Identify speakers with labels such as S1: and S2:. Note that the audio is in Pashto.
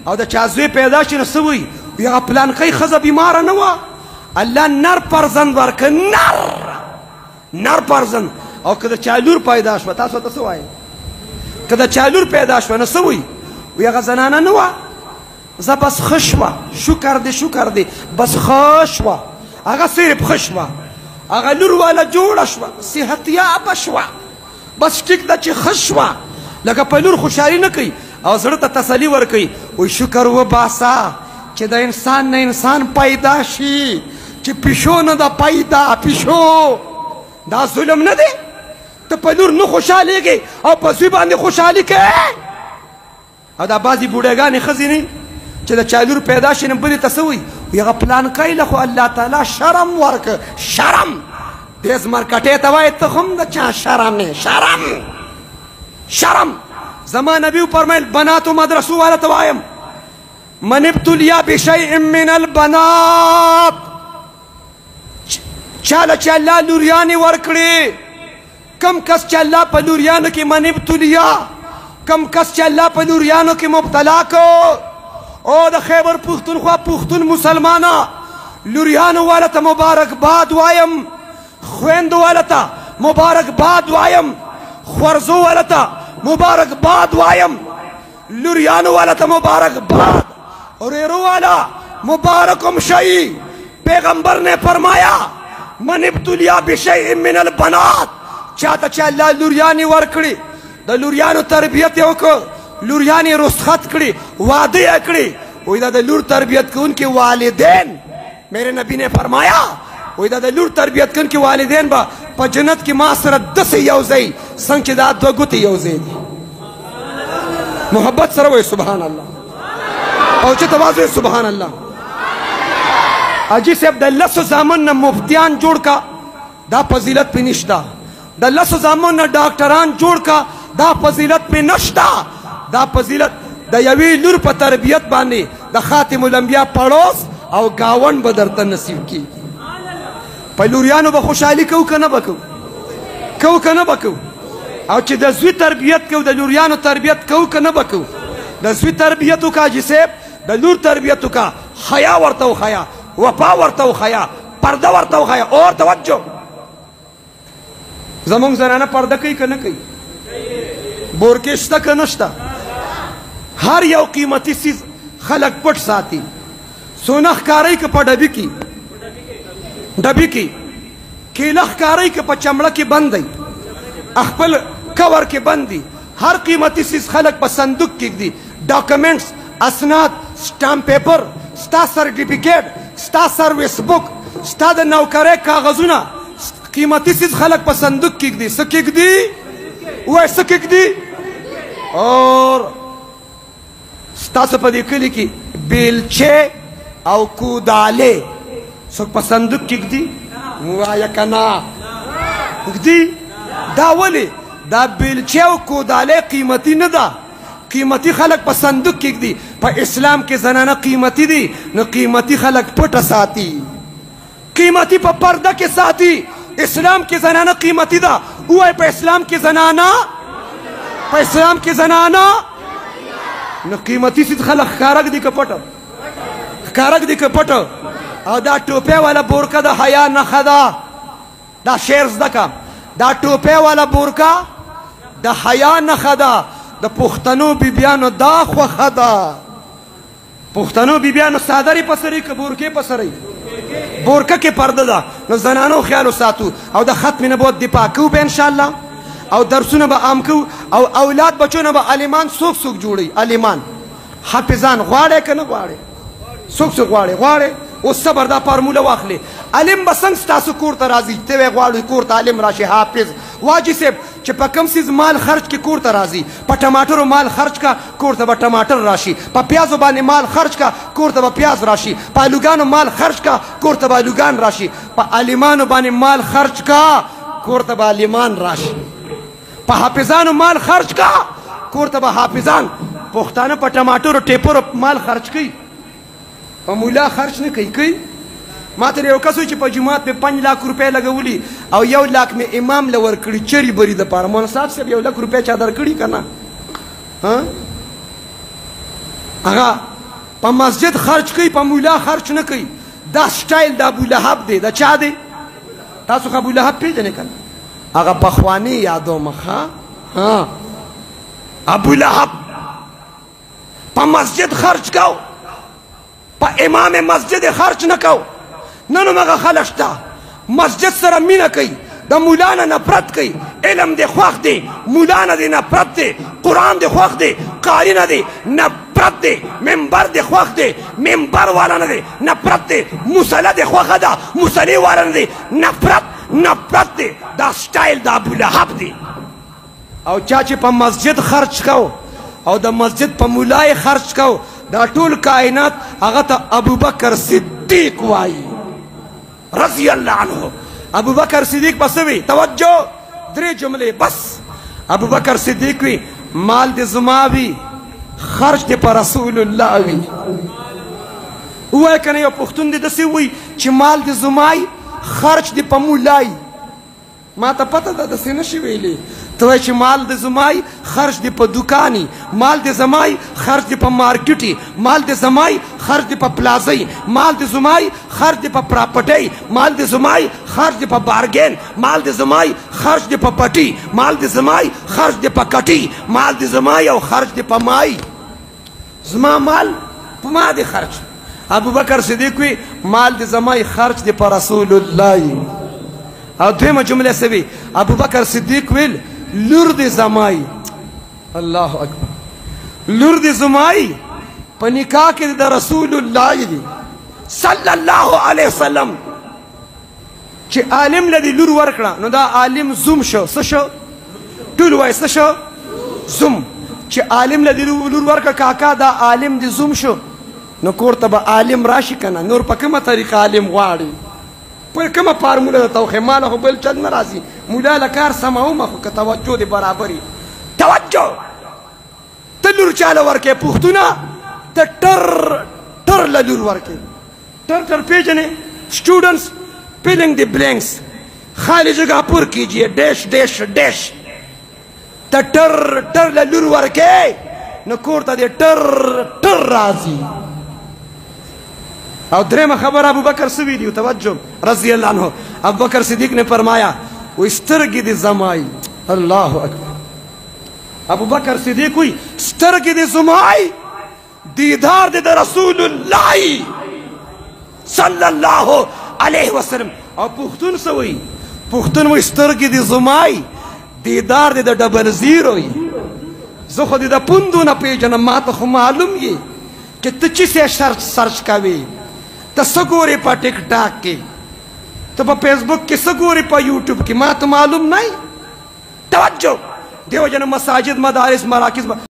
S1: او د چا زوی پیدا شي نو څه وایي وایي هغه پلانکۍ ښځه بیماره نه وه الله نر فرزند ورکړه نر فرزند او که د چا لور پیدا شوه تاسو ورته څه وایئ که د چا لور پیدا شوه نو څه وایي وایي هغه زنانه نه وه زه بس ښه شوه شکر دی بس ښه شوه هغه صرف ښه شوه هغه لور والا جوړه شوه صحتیابه شوه بس ټیک ده چې ښه شوه لکه په لور خوشحالي نه کوي او زړه ته تسلي ورکوي وایي شکر وباسه چې د انسان نه انسان پیدا شي چې پیشو نه ده پیدا پیشو دا ظلم نه دی ته په لور نه خوشحالېږې او په زوی باندې خوشحالي کوې او دا بعضې بوډاګانې ښځې نه چې د چا لور پیدا شي نه بلې ته څه وایي وایي هغه پلانکی له خو الله تعالی شرم ورکړه شرم دې زمرکټې ته وایي ته هم د چا شرم یې شرم زما نبي فرمایل بناتو مدرسو والا ته وایم من ابتلیا بشیء من البنات چاله چې الله لوریانې ورکړي کم کس چې الله په لوریانو کې من ابتلیا کم کس چې الله په لوریانو کې مبتلا کو او د خیبر پښتونخوا پښتون مسلمانه لوریانو والا ته مبارکباد وایم خویندو والا ته مبارکباد وایم خورزو والا ته مبارکباد وایم لوریانو والا ته مبارکباد ریرو والا مبارکم شئی پیغمبر نے فرمایا من ابتلیا بشیء من البنات چاته چې الله لوریانې ورکړي د لوریانو تربیت یې وکړ لوریانې رسخت کړي واده یې کړي وایي دا د لور تربیت کوونکي والدین میرے نبی نے فرمایا وایي دا د لور تربیت کوونکي والدین به په جنت کې ما سره داسې یو ځای څنګه چې دا دوه ګوتې یو ځای دي محبت سره وایي سبحان الله او چې تواز وایي سبحان الله حاجي صاحب د لسو زامن نه مفتیان جوړ کا دا فضیلت پې نشته د لسو زامن نه ډاکټران جوړ کا دا فضیلت پې نشته دا فضیلت د یوې لور په تربیت باندې د خاتم الانبیا پړوس او گاون به درته نصیب کېږي په لوریانو به خوشحالي کوو که نه به کوو او چې د زوی تربیت کوو د لوریانو تربیت کوو که نه به کوو د زوی تربیت وکړه حاجي صاحب د لور تربیت وکړه حیا ورته وښیه وفا ورته وښیه پرده ورته وښیه اور توجه زمونږ زنانه پرده کوي که نه کوي بورکې شته که نشته هر یو قیمتي څیز خلک پټ ساتي سونه ښکاروي که په ډبي کې کیله ښکاروي که په چمړه کې بند دی خپل کور کې بند دي هر قیمتي څیز خلک په صندوق کې ږدي ډاکومنټس اسناد سټامپ پیپر ستا سرټیفیکیټ ستا سروس بک ستا د نوکرۍ کاغذونه قیمتي څیز خلک په صندوق کې ږدي څه کې ږدي وایي څه کې ږدي اور ستاسو په دې کلي کې بیلچې او کودالې څوک په صندوق کې ږدي وایه که نه ږدي دا ولې دا بیلچې او کودالې قیمتي نه ده قیمتي خلک په صندوق کې ږدي په اسلام کې زنانه قیمتي دي نو قیمتي خلک پټه ساتي قیمتي په پرده کې ساتي اسلام کې زنانه قیمتي ده ووایي په اسلام کې زنانه نو قیمتي څیز خلک ښکاره ږدي که پټه او دا ټوپۍ والا بورکه د حیا نښه ده دا شعر زده که دا ټوپۍ والا بورکه د حیا نښه ده د پښتنو بیبیانو دا خوښه ده پښتنو بیبیانو څادرې په سرې که بورکې په سرې بورکه کې پرده ده نو زنانو خیال وساتو او د ختم نبوت دفاع کوو به انشاءالله او درسونه به عام کوو او اولاد بچو نه به عالمان څوک جوړوي عالمان حافظان غواړئ که نه غواړئ څوک غواړئ اوس صبر دا فارموله واخلې عالم به څنګه ستاسو کور ته راځي ته وایې غواړئ کور ته عالم راشي حافظ واجي صاحب چې په کم څیز مال خرج کې کور ته راځي په ټماټرو مال خرج کا کور ته به ټماټر راشي په پیازو باندې مال خرج کا کور ته به پیاز راشي په الوګانو مال خرج کا کور ته به الوګان راشي په عالمانو باندې مال خرج کا کور ته به عالمان راشي په حافظانو مال خرج کا کور ته به حافظان پښتانه په ټماټرو ټیپرو مال خرج کوي په مولا خرج نه کوي ما ته یو کس وایي چې په جومات مې 5 लाख روپۍ لګولي او 1 लाख مې امام له ورکړي چرې بري دپاره مولانا صاحب صاحب 1 लाख روپۍ چا درکړي که نه هغه په مسجد خرچ کوي په مولا خرچ نه کوي دا سټایل د ابولهب دی د چا دی تاسو خو ابولهب پیژنئ کنه هغه پخوانی یادوم ها ابولهب په مسجد خرچ کو په امام مسجد خرچ نه کو نن هغه خلک شته مسجد سره مینه کوي د مولا نه نفرت کوي علم دی خوښ دی مولا نه دی نفرت دی قرآن دی خوښ دی قاری نه دی نفرت دی منبر دی خوښ دی منبر والا نه دی نفرت دی مصلی دی خوښه ده مصلی والا نه دی نفرت دی دا سټایل د ابولهب دی او چا چې په مسجد خرچ کو او د مسجد په مولای خرچ کو دا ټول کائنات هغه ته ابوبکر صدیق وایي رضی الله عنه ابوبکر صدیق بس وی توجه درې جملې بس ابوبکر صدیق وی مال دې زما وي خرچ دې په رسول الله وي وای کنه یو پښتون دې داسې وي چې مال دې زما خرچ دې په مولای ما ته پته ده داسې نشي ویلی ته وایې چې مال دې زمای خرچ دې په دوکاني مال دې زمای خرچ دې په مارکیټي مال دې زمای خرچ دې په پلازۍ مال دې زمای خرچ دې په پراپرټۍ مال دې زمای خرچ دې په بارګین مال دې زمای خرچ دې په پټي مال دې زمای خرچ دې په کټي مال دې زمای او خرچ دې په مای زما مال په ما دې خرچ ابوبکر صدیق وی مال دې زمای خرچ دې په رسول الله او دویمه جمله سوي ابوبکر صدیق ویل لور دې زمای الله اکبر لور دې زمای په نکاح کې د رسول الله دی صلی الله علیه وسلم چې عالم لدی لور ورکړه نو دا عالم زوم شو څه شو ټول وایي څه شو زوم چې عالم لدی لور ورکړه کاکا دا عالم دې زوم شو نو کور ته به عالم راشي کنه نور په کومه طریقه عالم غواړي پر کومه فارموله د توخې ماله خو بل چل نه راځي مولا له کار سمومه خو که توجه دې برابري توجه ته لور چاله ورکې پښتونه ته ټر له لور ورکې ټر پیژنې اسټوډنټس فیلنګ دی بلینکس خالی جگہ پر کیجیے ڈیش ڈیش ڈیش ته ټر له لور ورکې نو کور ته دې ټر راځي اور دریم خبر ابو بکر سوی دیو توجہ رضی اللہ عنہ ابو بکر صدیق نے فرمایا وہ سترگی دی زمائی اللہ اکبر ابو بکر صدیق ہوئی سترگی دی زمائی دیدار دی رسول اللہ صلی اللہ علیہ وسلم اور پختون سوئی پختون وہ سترگی دی زمائی دیدار دی ڈبل زیروئی زخو دی دا پندو نا پیجنا ما تا خو معلوم یہ کہ تچی سے سرچ کاوی ته سګورې په ټیک ټاک کې ته په فیسبک کې سګورې په یوټیوب کې ما ته معلوم نه توجه دیو جن مساجد مدارس مراکز